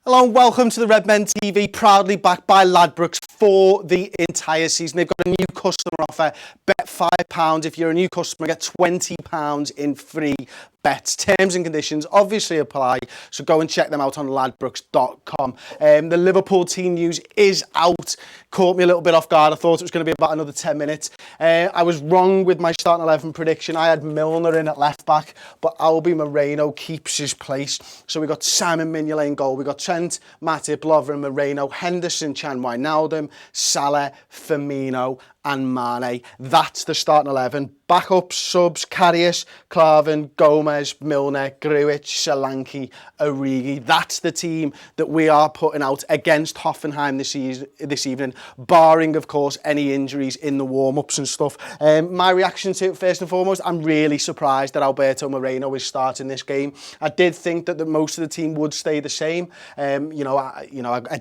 Hello and welcome to the Red Men TV, proudly backed by Ladbrokes for the entire season. They've got a new customer offer. Bet £5. If you're a new customer, get £20 in free bets. Terms and conditions obviously apply, so go and check them out on ladbrokes.com. The Liverpool team news is out. Caught me a little bit off guard. I thought it was going to be about another 10 minutes. I was wrong with my starting 11 prediction. I had Milner in at left back, but Albi Moreno keeps his place. So we got Simon Mignolet in goal. We got Trent, Matip, Lovren, Moreno, Henderson, Chan Wijnaldum, Salah, Firmino and Mane. That's the starting 11. Backups, subs, Karius, Klavan, Gomez, Milner, Grujic, Solanke, Origi. That's the team that we are putting out against Hoffenheim this evening, barring, of course, any injuries in the warm-ups and stuff. My reaction to it, first and foremost, I'm really surprised that Alberto Moreno is starting this game. I did think that most of the team would stay the same. I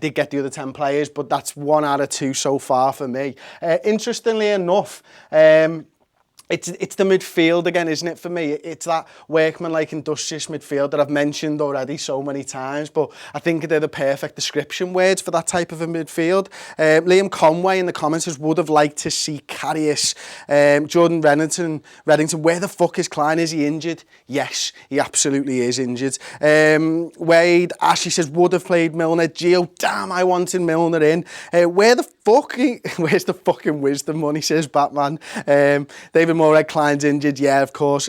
did get the other 10 players, but that's 1 out of 2 so far for me. Interestingly enough, it's the midfield again, isn't it, for me? It's that workman-like industrious midfield that I've mentioned already so many times, but I think they're the perfect description words for that type of a midfield. Liam Conway in the comments would have liked to see Karius, Jordan Reddington. Where the fuck is Klein? Is he injured? Yes, he absolutely is injured. Wade, Ashley says, would have played Milner. Gio, damn, I wanted Milner in. Where's the fucking wisdom money, says Batman. David Moorhead, Klein's injured, yeah, of course.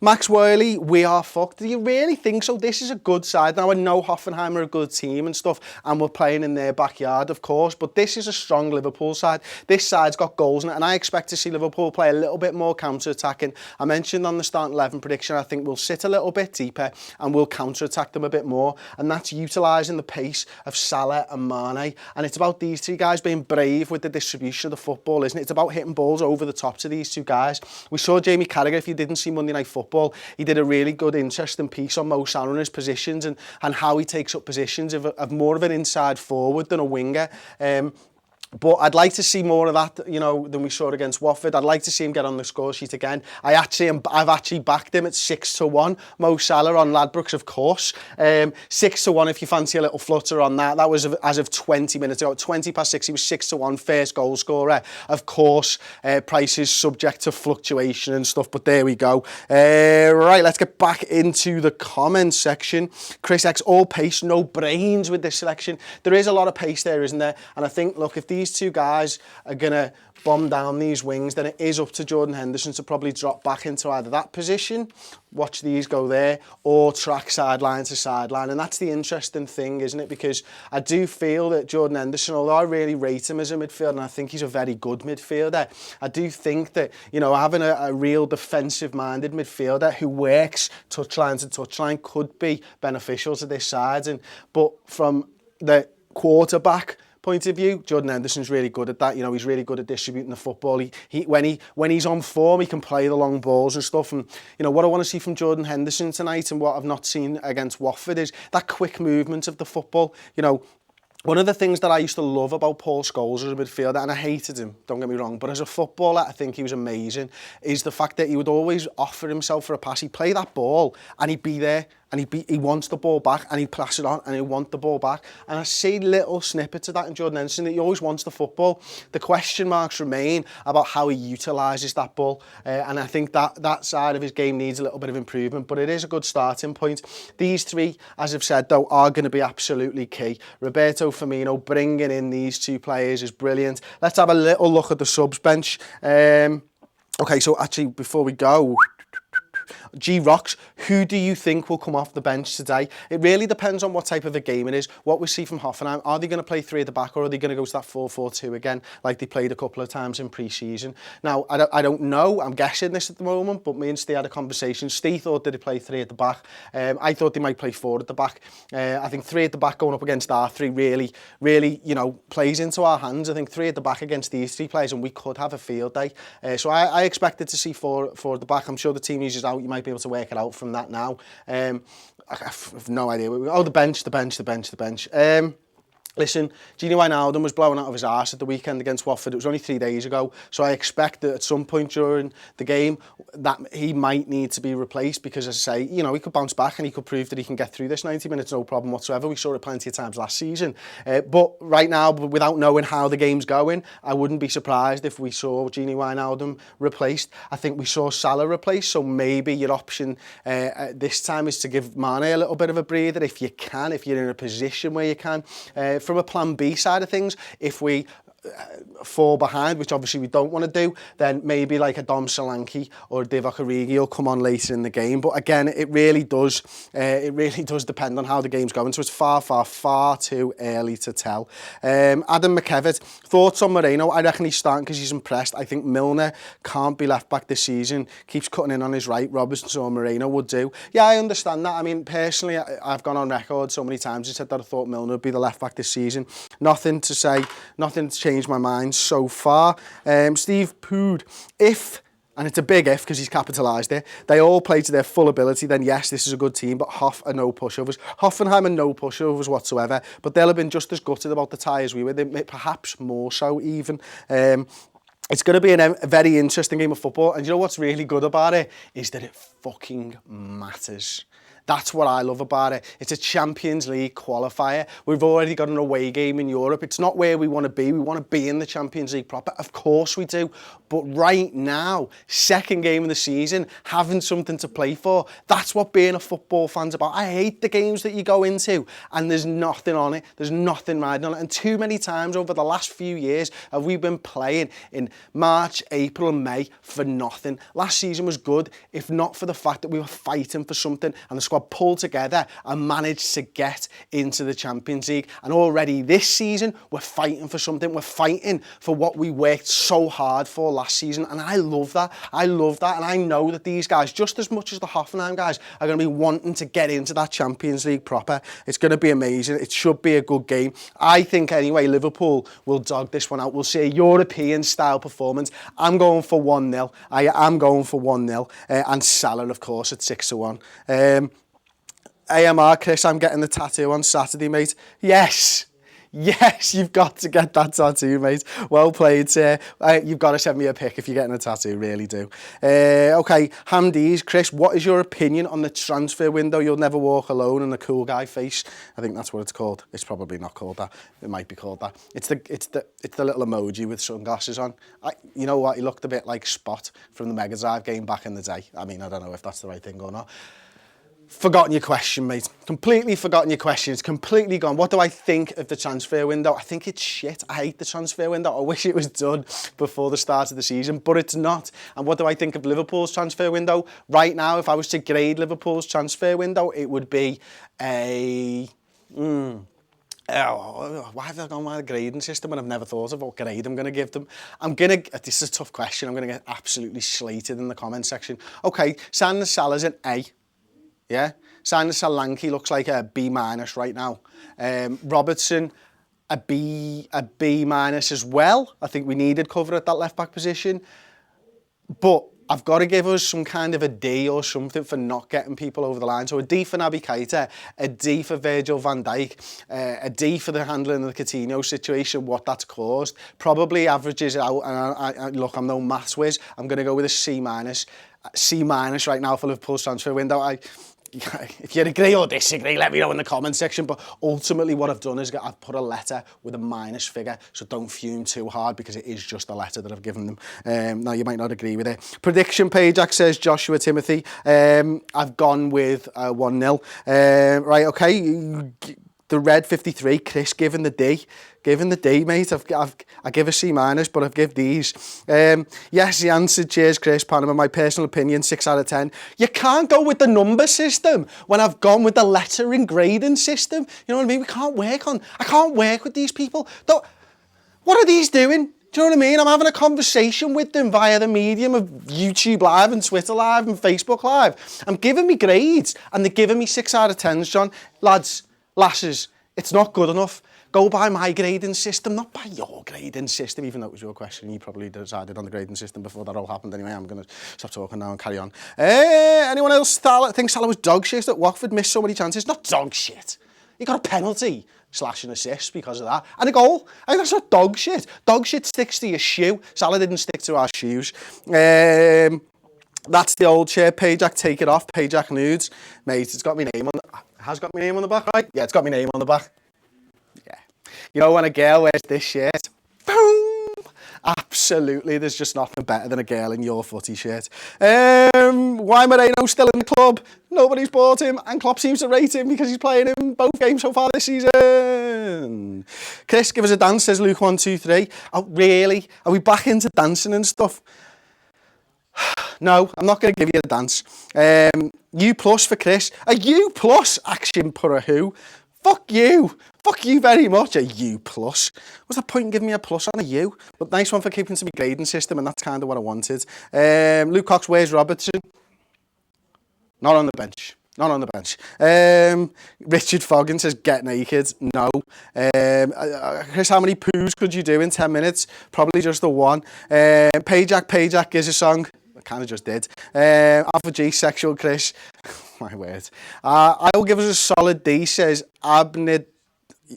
Max Worley, we are fucked. Do you really think so? This is a good side. Now, I know Hoffenheim are a good team and stuff, and we're playing in their backyard, of course, but this is a strong Liverpool side. This side's got goals in it, and I expect to see Liverpool play a little bit more counter-attacking. I mentioned on the starting 11 prediction, I think we'll sit a little bit deeper and we'll counter-attack them a bit more, and that's utilising the pace of Salah and Mane, and it's about these two guys being brave with the distribution of the football, isn't it? It's about hitting balls over the top to these two guys. We saw Jamie Carragher, if you didn't see Monday Night Football, he did a really good, interesting piece on Mo Salah and his positions and how he takes up positions of more of an inside forward than a winger. But I'd like to see more of that, than we saw against Watford. I'd like to see him get on the score sheet again. I've actually backed him at 6-1. Mo Salah on Ladbrokes, of course. 6-1 if you fancy a little flutter on that. That was as of 20 minutes ago. 20 past 6, he was 6-1, first goal scorer. Of course, prices subject to fluctuation and stuff, but there we go. Right, let's get back into the comments section. Chris X, all pace, no brains with this selection. There is a lot of pace there, isn't there? And I think, look, if these two guys are going to bomb down these wings, then it is up to Jordan Henderson to probably drop back into either that position, watch these go there, or track sideline to sideline. And that's the interesting thing, isn't it? Because I do feel that Jordan Henderson, although I really rate him as a midfielder, and I think he's a very good midfielder, I do think that, having a real defensive-minded midfielder who works touchline to touchline could be beneficial to this side. But from the quarterback point of view, Jordan Henderson's really good at that. He's really good at distributing the football. When he's on form, he can play the long balls and stuff. And what I want to see from Jordan Henderson tonight, and what I've not seen against Watford, is that quick movement of the football. One of the things that I used to love about Paul Scholes as a midfielder, and I hated him, don't get me wrong, but as a footballer, I think he was amazing, is the fact that he would always offer himself for a pass. He'd play that ball, and he'd be there, and he wants the ball back, and he'd pass it on, and he'd want the ball back. And I see little snippets of that in Jordan Henderson, that he always wants the football. The question marks remain about how he utilises that ball, and I think that side of his game needs a little bit of improvement, but it is a good starting point. These three, as I've said, though, are going to be absolutely key. Roberto Firmino bringing in these two players is brilliant. Let's have a little look at the subs bench. Okay, so actually, before we go, G-Rocks, who do you think will come off the bench today? It really depends on what type of a game it is. What we see from Hoffenheim, are they going to play 3 at the back, or are they going to go to that 4-4-2 again, like they played a couple of times in pre-season? Now, I don't know. I'm guessing this at the moment, but me and Steve had a conversation. Steve thought that they play 3 at the back. I thought they might play 4 at the back. I think 3 at the back going up against our 3 really, plays into our hands. I think 3 at the back against these 3 players, and we could have a field day. So I expected to see 4 at the back. I'm sure the team uses out. You might be able to work it out from that now. I have no idea. Oh, the bench. Listen, Gini Wijnaldum was blowing out of his arse at the weekend against Watford. It was only 3 days ago, so I expect that at some point during the game that he might need to be replaced because, as I say, you know, he could bounce back and he could prove that he can get through this 90 minutes no problem whatsoever. We saw it plenty of times last season. But right now, without knowing how the game's going, I wouldn't be surprised if we saw Gini Wijnaldum replaced. I think we saw Salah replaced, so maybe your option this time is to give Mane a little bit of a breather if you can, if you're in a position where you can. From a plan B side of things, if we fall behind, which obviously we don't want to do, then maybe like a Dom Solanke or Divock Origi will come on later in the game. But again, it really does depend on how the game's going. So it's far too early to tell. Adam McKevitt, thoughts on Moreno? I reckon he's starting because he's impressed. I think Milner can't be left back this season. Keeps cutting in on his right. Robertson or Moreno would do. Yeah, I understand that. I mean, personally, I've gone on record so many times and said that I thought Milner would be the left back this season. Nothing to say, nothing to change my mind so far. Steve Pood, if, and it's a big if because he's capitalised it, they all play to their full ability, then yes, this is a good team, but Hoff are no pushovers. Hoffenheim are no pushovers whatsoever, but they'll have been just as gutted about the tie as we were, perhaps more so even. It's going to be a very interesting game of football, and you know what's really good about it is that it fucking matters. That's what I love about it. It's a Champions League qualifier. We've already got an away game in Europe. It's not where we want to be. We want to be in the Champions League proper. Of course we do. But right now, second game of the season, having something to play for, that's what being a football fan's about. I hate the games that you go into and there's nothing on it. There's nothing riding on it. And too many times over the last few years have we been playing in March, April and May for nothing. Last season was good, if not for the fact that we were fighting for something and the squad pulled together and managed to get into the Champions League. And already this season, we're fighting for something. We're fighting for what we worked so hard for last season. And I love that. I love that. And I know that these guys, just as much as the Hoffenheim guys, are going to be wanting to get into that Champions League proper. It's going to be amazing. It should be a good game. I think, anyway, Liverpool will dog this one out. We'll see a European-style performance. I'm going for 1-0. I am going for 1-0. And Salah, of course, at 6-1. AMR, Chris, I'm getting the tattoo on Saturday, mate. Yes, you've got to get that tattoo, mate. Well played, sir. You've got to send me a pic if you're getting a tattoo, really do. Okay, Hamdies, Chris, what is your opinion on the transfer window? You'll never walk alone and the cool guy face. I think that's what it's called. It's probably not called that. It might be called that. It's the little emoji with sunglasses on. You know what? He looked a bit like Spot from the Mega Drive game back in the day. I mean, I don't know if that's the right thing or not. Forgotten your question, mate. Completely forgotten your question. It's completely gone. What do I think of the transfer window? I think it's shit. I hate the transfer window. I wish it was done before the start of the season, but it's not. And what do I think of Liverpool's transfer window? Right now, if I was to grade Liverpool's transfer window, it would be a... why have I gone with a grading system when I've never thought of what grade I'm going to give them? This is a tough question. I'm going to get absolutely slated in the comment section. Okay, Sanders Salah's an A. Yeah, Sanders Solanke looks like a B- right now. Robertson, a B- as well. I think we needed cover at that left-back position. But I've got to give us some kind of a D or something for not getting people over the line. So a D for Naby Keita, a D for Virgil van Dijk, a D for the handling of the Coutinho situation, what that's caused. Probably averages out, and look, I'm no maths whiz. I'm going to go with a C-. C- right now for Liverpool's transfer window. If you agree or disagree, let me know in the comment section. But ultimately what I've done is I've put a letter with a minus figure, so don't fume too hard because it is just a letter that I've given them. Now, you might not agree with it. Prediction page, says Joshua Timothy. I've gone with 1-0. Right, okay. The Red 53, Chris giving the D. Giving the D, mate. I give a C-, but I've give Ds. Yes, he answered. Cheers, Chris. Panama, my personal opinion, 6 out of 10. You can't go with the number system when I've gone with the lettering grading system. You know what I mean? I can't work with these people. What are these doing? Do you know what I mean? I'm having a conversation with them via the medium of YouTube Live and Twitter Live and Facebook Live. I'm giving me grades and they're giving me 6 out of 10s, John. Lasses, it's not good enough. Go by my grading system, not by your grading system, even though it was your question. You probably decided on the grading system before that all happened. Anyway, I'm going to stop talking now and carry on. Anyone else think Salah was dog shit at Watford? Missed so many chances? Not dog shit. He got a penalty / an assist because of that. And a goal. I think that's not dog shit. Dog shit sticks to your shoe. Salah didn't stick to our shoes. That's the old shirt. Payjack, take it off. Payjack nudes. Mate, it's got my name on the... Has got my name on the back, right? Yeah, it's got my name on the back. Yeah. You know when a girl wears this shirt? Boom! Absolutely, there's just nothing better than a girl in your footy shirt. Why Moreno still in the club? Nobody's bought him, and Klopp seems to rate him because he's playing in both games so far this season. Chris, give us a dance, says Luke 123. Oh, really? Are we back into dancing and stuff? No, I'm not going to give you a dance. U plus for Chris. A U plus action per a who? Fuck you. Fuck you very much, a U plus. What's the point in giving me a plus on a U? But nice one for keeping to my grading system, and that's kind of what I wanted. Luke Cox, where's Robertson? Not on the bench. Not on the bench. Richard Foggin says, get naked. No. Chris, how many poos could you do in 10 minutes? Probably just the one. Payjack is a song. I kind of just did. Alpha G, sexual Chris. My word. I will give us a solid D, says Abnid.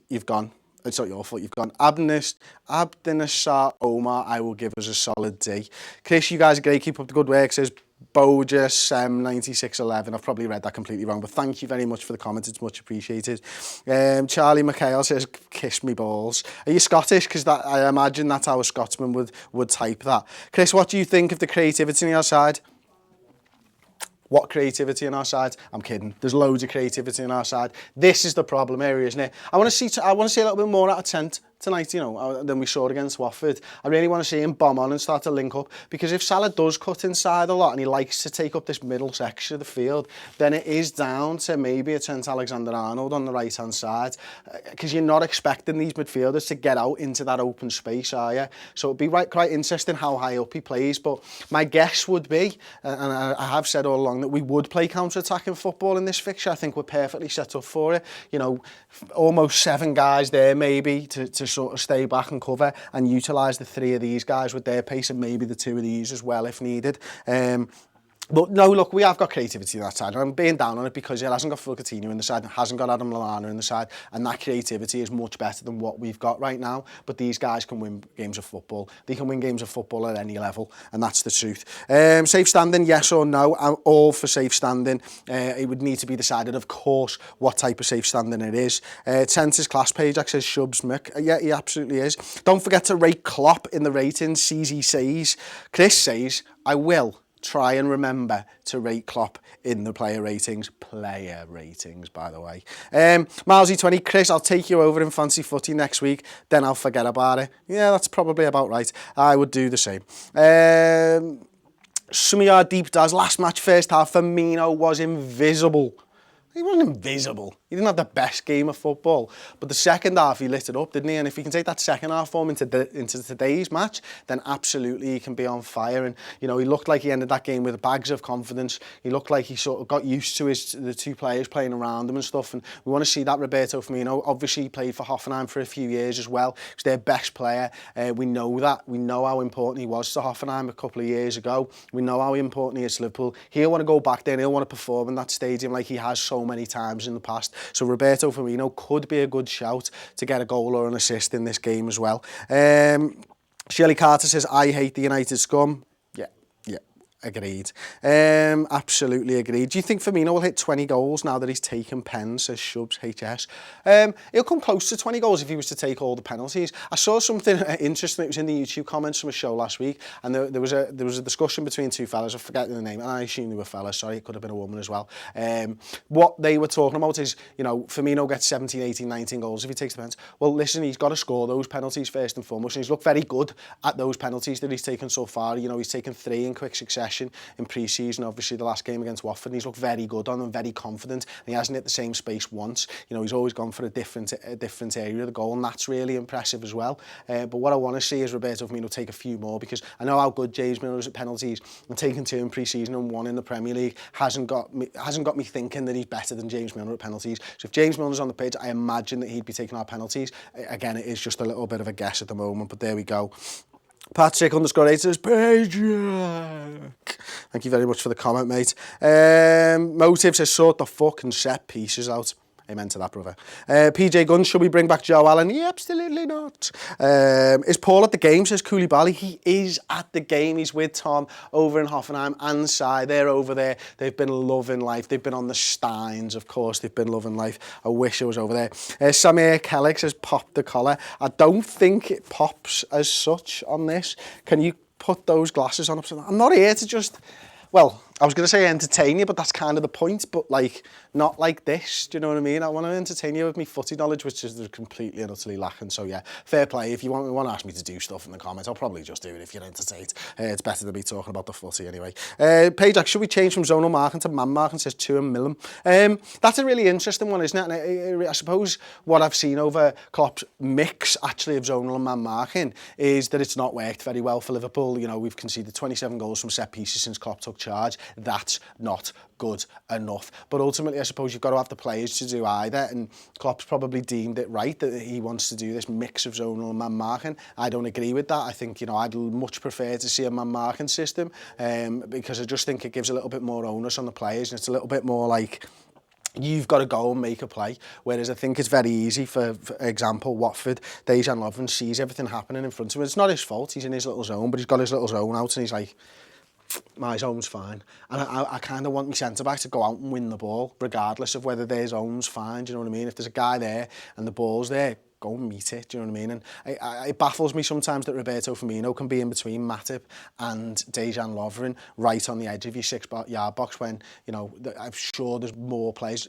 You've gone. It's not your fault, you've gone. Abdinasar Omar, I will give us a solid D. Chris, you guys are great. Keep up the good work, says Boja Sem 9611. I've probably read that completely wrong, but thank you very much for the comment. It's much appreciated. Charlie McHale says, kiss me balls. Are you Scottish? Because I imagine that's how a Scotsman would type that. Chris, what do you think of the creativity on your side? What creativity on our side? I'm kidding. There's loads of creativity on our side. This is the problem area, isn't it? I want to see a little bit more out of 10 tonight, you know, than we saw against Watford. I really want to see him bomb on and start to link up, because if Salah does cut inside a lot and he likes to take up this middle section of the field, then it is down to maybe a Trent Alexander-Arnold on the right-hand side, because you're not expecting these midfielders to get out into that open space, are you? So it'd be quite interesting how high up he plays, but my guess would be, and I have said all along, that we would play counter-attacking football in this fixture. I think we're perfectly set up for it. You know, almost 7 guys there maybe to sort of stay back and cover and utilise the 3 of these guys with their pace and maybe the 2 of these as well if needed. But no, look, we have got creativity on that side. And I'm being down on it because it hasn't got Phil Coutinho in the side, it hasn't got Adam Lallana in the side, and that creativity is much better than what we've got right now. But these guys can win games of football. They can win games of football at any level, and that's the truth. Safe standing, yes or no? I'm all for safe standing. It would need to be decided, of course, what type of safe standing it is. Tentis class page says Shubs Mick. Yeah, he absolutely is. Don't forget to rate Klopp in the ratings. CZ says. Chris says, I will try and remember to rate Klopp in the player ratings. Player ratings, by the way. Milesy 20, Chris, I'll take you over in fancy footy next week, then I'll forget about it. Yeah, that's probably about right. I would do the same. Some of your deep dives. Last match, first half, Firmino was invisible. He wasn't invisible. He didn't have the best game of football. But the second half, he lit it up, didn't he? And if he can take that second half form into today's match, then absolutely he can be on fire. And, you know, he looked like he ended that game with bags of confidence. He looked like he sort of got used to the 2 players playing around him and stuff. And we want to see that. Roberto Firmino, obviously he played for Hoffenheim for a few years as well. He's their best player. We know that. We know how important he was to Hoffenheim a couple of years ago. We know how important he is to Liverpool. He'll want to go back there and he'll want to perform in that stadium like he has so many times in the past. So Roberto Firmino could be a good shout to get a goal or an assist in this game as well. Shelley Carter says, I hate the United scum. Yeah, agreed. Absolutely agreed. Do you think Firmino will hit 20 goals now that he's taken pens, says Shubs HS? He'll come close to 20 goals if he was to take all the penalties. I saw something interesting. It was in the YouTube comments from a show last week, and there was a discussion between 2 fellas. I'm forgetting the name, and I assume they were fellas. Sorry, it could have been a woman as well. What they were talking about is, you know, Firmino gets 17, 18, 19 goals if he takes the pens. Well, listen, he's got to score those penalties first and foremost, and he's looked very good at those penalties that he's taken so far. You know, he's taken 3 in quick succession in pre-season, obviously the last game against Watford, and he's looked very good on them, very confident, and he hasn't hit the same space once. You know, he's always gone for a different area of the goal, and that's really impressive as well. But what I want to see is Roberto Firmino take a few more, because I know how good James Milner is at penalties, and taking 2 in pre-season and 1 in the Premier League hasn't got me thinking that he's better than James Milner at penalties. So if James Milner's on the pitch, I imagine that he'd be taking our penalties. Again, it is just a little bit of a guess at the moment, but there we go. Patrick_8 says, Payjack. Thank you very much for the comment, mate. Motive says, sort the fucking set pieces out. Amen to that, brother. PJ Gunn, should we bring back Joe Allen? Yeah, absolutely not. Is Paul at the game, says Koulibaly? He is at the game. He's with Tom over in Hoffenheim and Si. They're over there. They've been loving life. They've been on the Steins, of course. They've been loving life. I wish I was over there. Samir Kellick says, pop the collar. I don't think it pops as such on this. Can you put those glasses on upside down? I'm not here to just... Well, I was going to say entertain you, but that's kind of the point. But, like, not like this, do you know what I mean? I want to entertain you with me footy knowledge, which is completely and utterly lacking. So, yeah, fair play. If you want to ask me to do stuff in the comments, I'll probably just do it if you're entertained. It's better than me talking about the footy anyway. Payjack, should we change from zonal marking to man marking, says 2 Millam. That's a really interesting one, isn't it? And I suppose what I've seen over Klopp's mix, actually, of zonal and man marking is that it's not worked very well for Liverpool. You know, we've conceded 27 goals from set pieces since Klopp took charge. That's not good enough. But ultimately, I suppose you've got to have the players to do either. And Klopp's probably deemed it right that he wants to do this mix of zonal and man marking. I don't agree with that. I think, you know, I'd much prefer to see a man marking system because I just think it gives a little bit more onus on the players and it's a little bit more like... You've got to go and make a play. Whereas I think it's very easy for example, Watford, Dejan Lovren sees everything happening in front of him. It's not his fault. He's in his little zone, but he's got his little zone out and he's like, my zone's fine. And I kind of want my centre-back to go out and win the ball, regardless of whether their zone's fine, do you know what I mean? If there's a guy there and the ball's there, go and meet it, do you know what I mean? And it baffles me sometimes that Roberto Firmino can be in between Matip and Dejan Lovren right on the edge of your 6-yard box when, you know, I'm sure there's more players.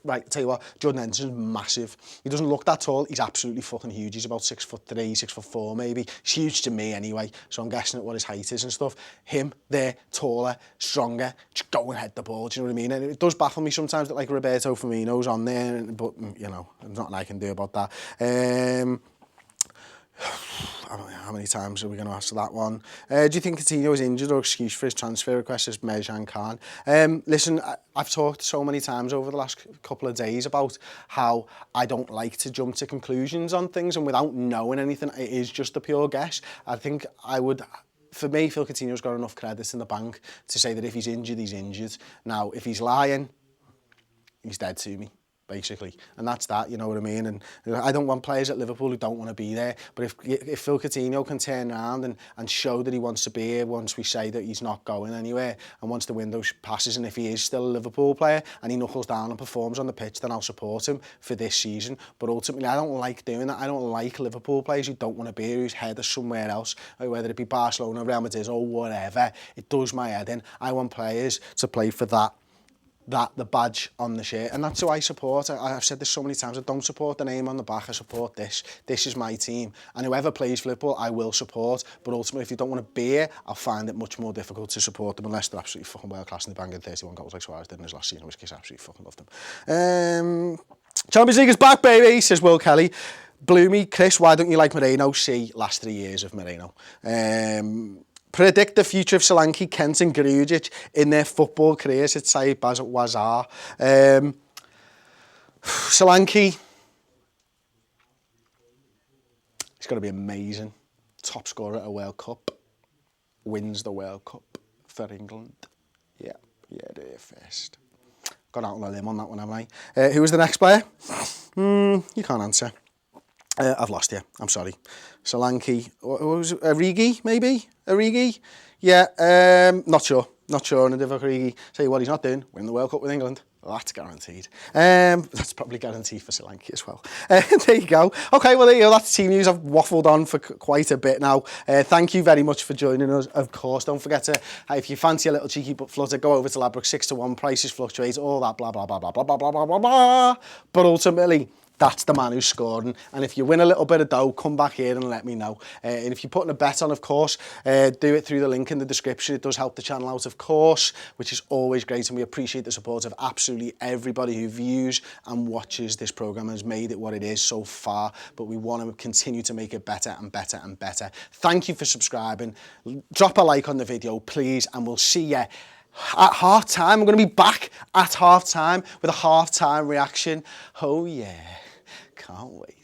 Right, tell you what, Jordan Henderson's massive. He doesn't look that tall. He's absolutely fucking huge. He's about 6'3", 6'4" maybe. He's huge to me anyway, so I'm guessing at what his height is and stuff. Him, there, taller, stronger, just go and head the ball, do you know what I mean? And it does baffle me sometimes that, like, Roberto Firmino's on there, but, you know, there's nothing I can do about that. How many times are we going to answer that one? Do you think Coutinho is injured or excuse for his transfer request, as Merjan Khan? Listen, I've talked so many times over the last couple of days about how I don't like to jump to conclusions on things, and without knowing anything, it is just a pure guess. I think I would... For me, Phil Coutinho's got enough credits in the bank to say that if he's injured, he's injured. Now, if he's lying, he's dead to me, basically. And that's that, you know what I mean? And I don't want players at Liverpool who don't want to be there. But if Phil Coutinho can turn around and show that he wants to be here once we say that he's not going anywhere and once the window passes, and if he is still a Liverpool player and he knuckles down and performs on the pitch, then I'll support him for this season. But ultimately, I don't like doing that. I don't like Liverpool players who don't want to be here, whose head is somewhere else, whether it be Barcelona, Real Madrid or whatever. It does my head in. I want players to play for that the badge on the shirt, and that's who I support. I've said this so many times. I don't support the name on the back. I support this. This is my team, and whoever plays for Liverpool, I will support. But ultimately, if you don't want to be here, I'll find it much more difficult to support them unless they're absolutely fucking world class and they're banging 31 goals like Suarez did in his last season, which I absolutely fucking loved them. Champions League is back, baby, says Will Kelly. Bloomy, Chris, why don't you like Moreno? See last 3 years of Moreno. Predict the future of Solanke, Kent and Grujic in their football careers, it's Saeed Wazar. Solanke, he's going to be amazing. Top scorer at a World Cup. Wins the World Cup for England. Yeah, they're first. Got out on a limb on that one, haven't I? Who was the next player? You can't answer. I've lost you. I'm sorry. Solanke. What was it? Origi, maybe? Origi? Yeah, not sure. Not sure on a Divock Origi. Tell you what he's not doing. Win the World Cup with England. That's guaranteed. That's probably guaranteed for Solanke as well. There you go. Okay, well, there you go. That's team news. I've waffled on for quite a bit now. Thank you very much for joining us. Of course, don't forget to, if you fancy a little cheeky but flutter, go over to Ladbrokes 6-1. Prices fluctuate, all that blah, blah, blah, blah, blah, blah, blah, blah, blah, blah. But ultimately, that's the man who's scoring. And if you win a little bit of dough, come back here and let me know. And if you're putting a bet on, of course, do it through the link in the description. It does help the channel out, of course, which is always great. And we appreciate the support of absolutely everybody who views and watches this programme and has made it what it is so far. But we want to continue to make it better and better and better. Thank you for subscribing. Drop a like on the video, please. And we'll see you at half time. I'm going to be back at half time with a half time reaction. Oh, yeah. Can't wait.